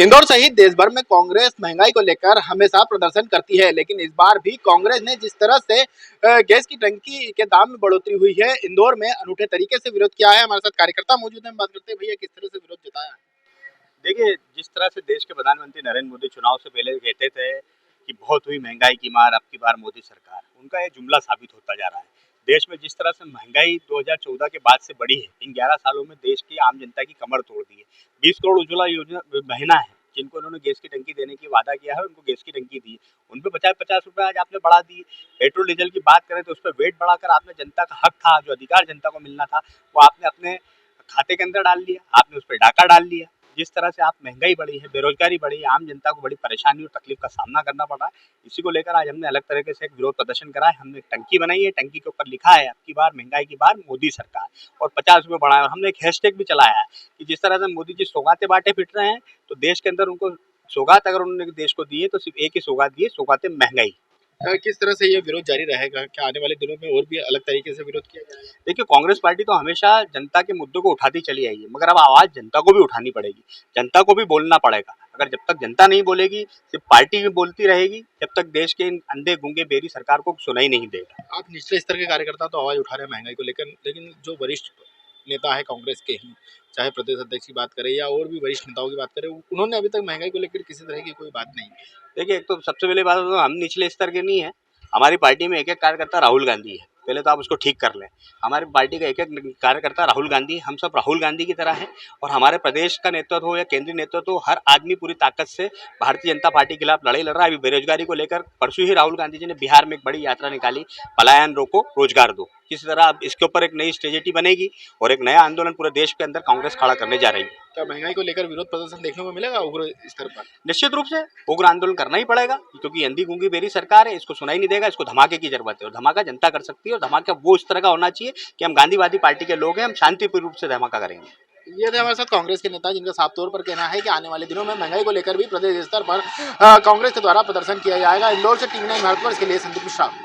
इंदौर सहित देश भर में कांग्रेस महंगाई को लेकर हमेशा प्रदर्शन करती है, लेकिन इस बार भी कांग्रेस ने जिस तरह से गैस की टंकी के दाम में बढ़ोतरी हुई है, इंदौर में अनूठे तरीके से विरोध किया है। हमारे साथ कार्यकर्ता मौजूद हैं, बात करते हैं भैया किस तरह से विरोध जताया। देखिए, जिस तरह से देश के प्रधानमंत्री नरेंद्र मोदी चुनाव से पहले कहते थे कि बहुत हुई महंगाई की मार, अब की बार मोदी सरकार, उनका ये जुमला साबित होता जा रहा है। देश में जिस तरह से महंगाई 2014 के बाद से बढ़ी है, इन 11 सालों में देश की आम जनता की कमर तोड़ दी है। 20 करोड़ उज्ज्वला योजना बहना है, जिनको उन्होंने गैस की टंकी देने की वादा किया है, उनको गैस की टंकी दी। उन पे 50-50 रुपए आज आपने बढ़ा दिए। पेट्रोल डीजल की बात करें तो उस पर वेट बढ़ाकर आपने जनता का हक था, जो अधिकार जनता को मिलना था, वो आपने अपने खाते के अंदर डाल लिया, आपने उस पर डाका डाल लिया। जिस तरह से आप महंगाई बढ़ी है, बेरोजगारी बढ़ी है, आम जनता को बड़ी परेशानी और तकलीफ का सामना करना पड़ रहा है। इसी को लेकर आज हमने अलग तरीके से एक विरोध प्रदर्शन करा है। हमने एक टंकी बनाई है, टंकी के ऊपर लिखा है, अब की बार महंगाई की बार मोदी सरकार, और 50 रुपए बढ़ाए। और हमने एक हैशटैग भी चलाया है कि जिस तरह से मोदी जी सौगातें बांटे फिट रहे हैं, तो देश के अंदर उनको सौगात अगर उन्होंने देश को दी है तो सिर्फ एक ही सौगात दी है, सौगातें महंगाई। किस तरह से ये विरोध जारी रहेगा, क्या आने वाले दिनों में और भी अलग तरीके से विरोध किया जाएगा? देखिए, कांग्रेस पार्टी तो हमेशा जनता के मुद्दों को उठाती चली आई है, मगर अब आवाज जनता को भी उठानी पड़ेगी, जनता को भी बोलना पड़ेगा। अगर जब तक जनता नहीं बोलेगी, सिर्फ पार्टी भी बोलती रहेगी, जब तक देश के इन अंधे गूंगे बेरी सरकार को सुनाई नहीं देगा। आप निचले स्तर के कार्यकर्ता तो आवाज उठा रहे हैं महंगाई को लेकर, लेकिन जो वरिष्ठ नेता है कांग्रेस के ही, चाहे प्रदेश अध्यक्ष की बात करें या और भी वरिष्ठ नेताओं की बात करें, उन्होंने अभी तक महंगाई को लेकर किसी तरह की कोई बात नहीं की। देखिए, एक तो सबसे पहले बात तो हम निचले स्तर के नहीं है। हमारी पार्टी में एक-एक कार्यकर्ता राहुल गांधी है। पहले तो आप उसको ठीक कर लें। हमारी पार्टी का एक-एक कार्यकर्ता राहुल गांधी है। हम सब राहुल गांधी की तरह हैं, और हमारे प्रदेश का नेतृत्व हो या केंद्रीय नेतृत्व हो, हर आदमी पूरी ताकत से भारतीय जनता पार्टी के खिलाफ लड़ाई लड़ रहा है। अभी बेरोजगारी को लेकर परसों ही राहुल गांधी जी ने बिहार में एक बड़ी यात्रा निकाली, पलायन रोको, रोजगार दो। किसी तरह अब इसके ऊपर एक नई स्ट्रेटेजी बनेगी और एक नया आंदोलन पूरे देश के अंदर कांग्रेस खड़ा करने जा रही है। क्या महंगाई को लेकर विरोध प्रदर्शन देखने को मिलेगा उग्र स्तर पर? निश्चित रूप से उग्र आंदोलन करना ही पड़ेगा, क्योंकि अंधी गूंगी बेरी सरकार है, इसको सुनाई नहीं देगा। इसको धमाके की जरूरत है, और धमाका जनता कर सकती है। और धमाका वो इस तरह का होना चाहिए कि हम गांधीवादी पार्टी के लोग हैं, हम शांतिपूर्ण रूप से धमाका करेंगे। ये थे हमारे साथ कांग्रेस के नेता, जिनका साफ तौर पर कहना है कि आने वाले दिनों में महंगाई को लेकर भी प्रदेश स्तर पर कांग्रेस के द्वारा प्रदर्शन किया जाएगा। इंदौर से टीवी 9 भारतवर्ष के लिए संदीप मिश्रा।